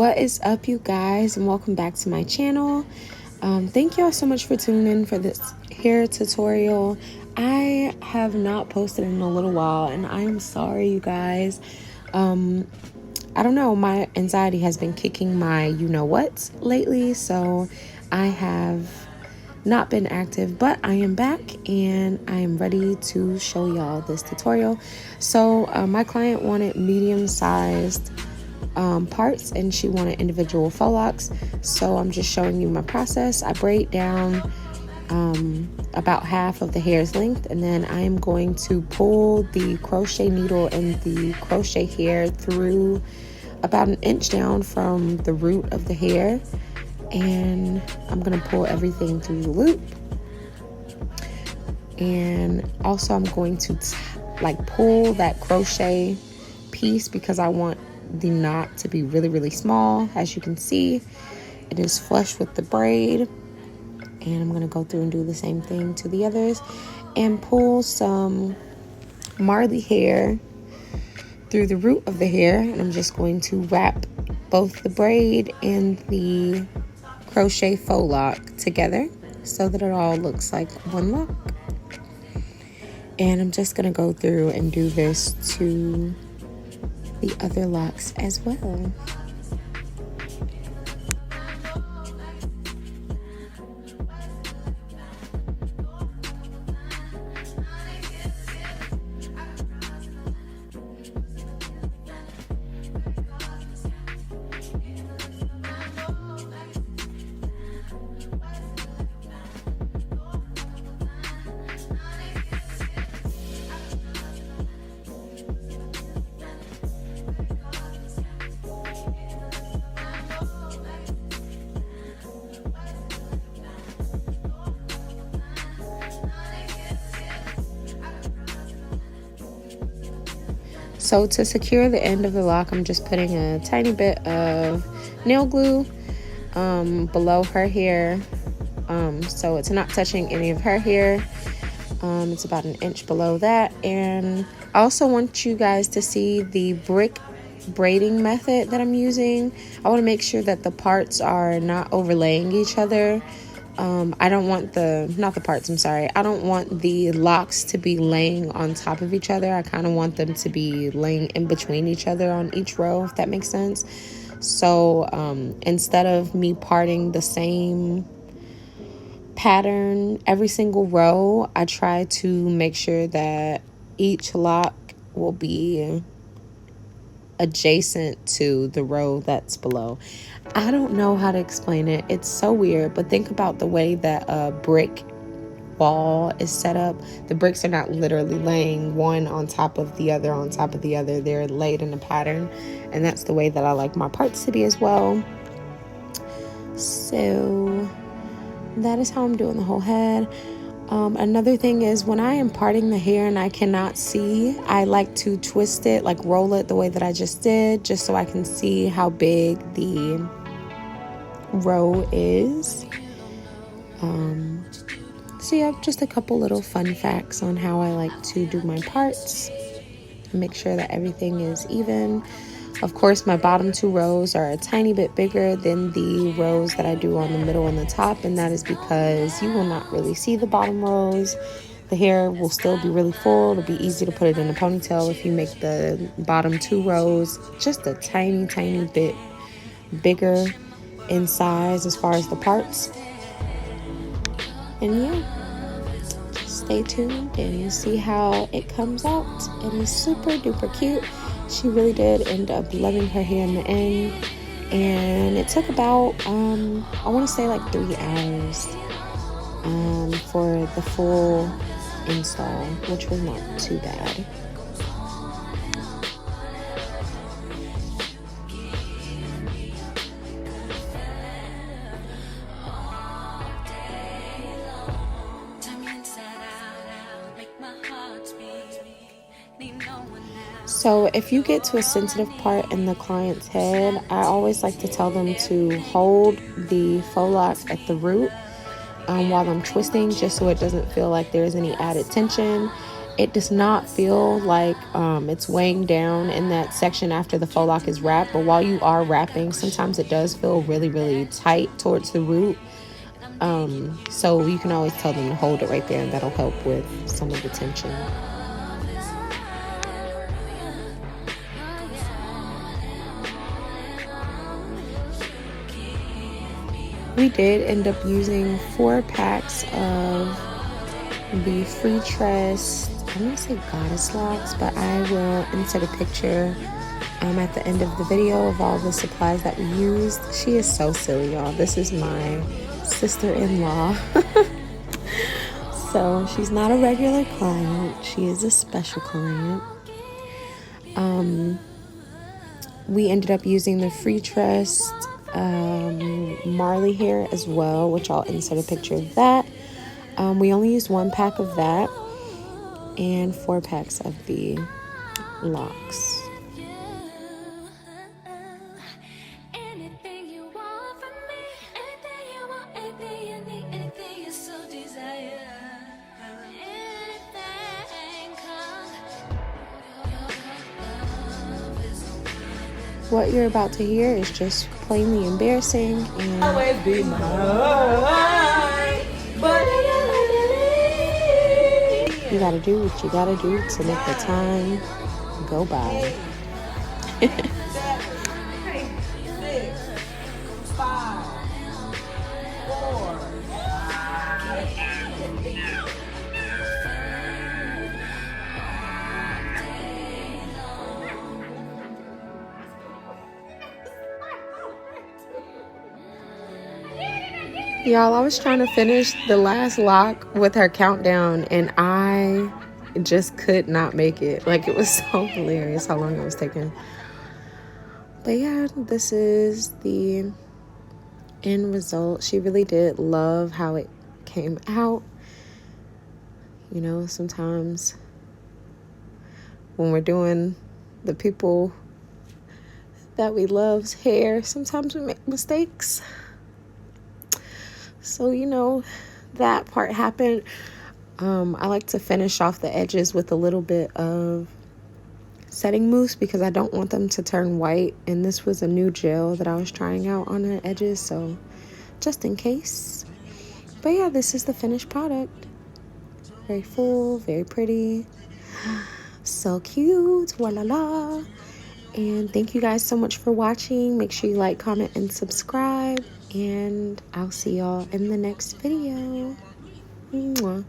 What is up, you guys, and welcome back to my channel. Thank y'all so much for tuning in for this hair tutorial. I have not posted in a little while, and I am sorry, you guys. I don't know, my anxiety has been kicking my you-know-what lately, so I have not been active, but I am back and I am ready to show y'all this tutorial. So my client wanted medium-sized parts, and she wanted individual faux locks, so I'm just showing you my process. I braid down about half of the hair's length, and then I am going to pull the crochet needle and the crochet hair through about an inch down from the root of the hair, and I'm going to pull everything through the loop. And also I'm going to pull that crochet piece because I want the knot to be really small. As you can see, it is flush with the braid, and I'm going to go through and do the same thing to the others and pull some Marley hair through the root of the hair, and I'm just going to wrap both the braid and the crochet faux lock together so that it all looks like one lock. And I'm just going to go through and do this to the other locks as well. So to secure the end of the lock, I'm just putting a tiny bit of nail glue below her hair, so it's not touching any of her hair. It's about an inch below that. And I also want you guys to see the brick braiding method that I'm using. I want to make sure that the parts are not overlaying each other. I don't want I don't want the locks to be laying on top of each other. I kind of want them to be laying in between each other on each row, if that makes sense. So instead of me parting the same pattern every single row, I try to make sure that each lock will be adjacent to the row that's below. I don't know how to explain it. It's so weird, but think about the way that a brick wall is set up. The bricks are not literally laying one on top of the other on top of the other. They're laid in a pattern, and that's the way that I like my parts to be as well. So that is how I'm doing the whole head. Another thing is, when I am parting the hair and I cannot see, I like to twist it, like roll it the way that I just did, just so I can see how big the row is. So yeah, just a couple little fun facts on how I like to do my parts. Make sure that everything is even. Of course, my bottom two rows are a tiny bit bigger than the rows that I do on the middle and the top, and that is because you will not really see the bottom rows. The hair will still be really full. It'll be easy to put it in a ponytail if you make the bottom two rows just a tiny bit bigger in size as far as the parts. And yeah, stay tuned and you'll see how it comes out. It is super duper cute. She really did end up loving her hair in the end, and it took about I want to say like 3 hours for the full install, which was not too bad. So if you get to a sensitive part in the client's head, I always like to tell them to hold the faux lock at the root while I'm twisting, just so it doesn't feel like there's any added tension. It does not feel like it's weighing down in that section after the faux lock is wrapped, but while you are wrapping, sometimes it does feel really, really tight towards the root. So you can always tell them to hold it right there, and that'll help with some of the tension. We did end up using 4 packs of the freetress, I'm going to say goddess locks, but I will insert a picture at the end of the video of all the supplies that we used. She is so silly, y'all. This is my sister-in-law. So she's not a regular client. She is a special client. We ended up using the freetress Marley hair as well, which I'll insert a picture of that. We only used 1 pack of that and 4 packs of the locks. What you're about to hear is just plainly embarrassing, and always be mine, but you gotta do what you gotta do to make the time go by. 7, 6, 5, 4. Y'all, I was trying to finish the last lock with her countdown, and I just could not make it. Like, it was so hilarious how long it was taking. But yeah, this is the end result. She really did love how it came out. You know, sometimes when we're doing the people that we love's hair, sometimes we make mistakes. So, you know, that part happened. I like to finish off the edges with a little bit of setting mousse because I don't want them to turn white. And this was a new gel that I was trying out on the edges, so just in case. But yeah, this is the finished product. Very full, very pretty. So cute. Voila. And thank you guys so much for watching. Make sure you like, comment, and subscribe. And I'll see y'all in the next video. Mwah.